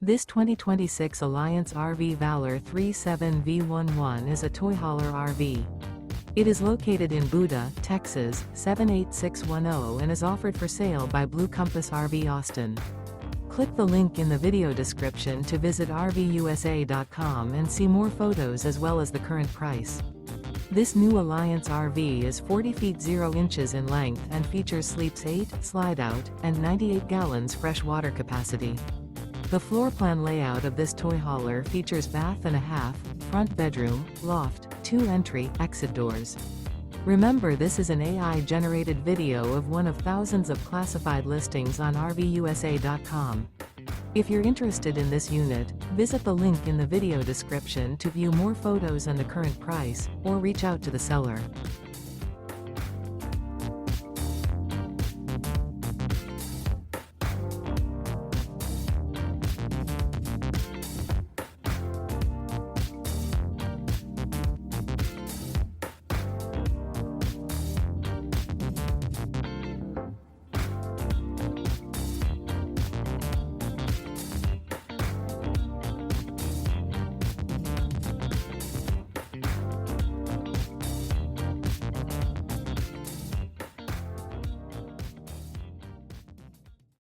This 2026 Alliance RV Valor 37V11 is a toy hauler RV. It is located in Buda, Texas, 78610 and is offered for sale by Blue Compass RV Austin. Click the link in the video description to visit RVUSA.com and see more photos as well as the current price. This new Alliance RV is 40 feet 0 inches in length and features sleeps 8, slide-out, and 98 gallons fresh water capacity. The floor plan layout of this toy hauler features bath and a half, front bedroom, loft, 2 entry, exit doors. Remember, this is an AI-generated video of one of thousands of classified listings on RVUSA.com. If you're interested in this unit, visit the link in the video description to view more photos and the current price, or reach out to the seller.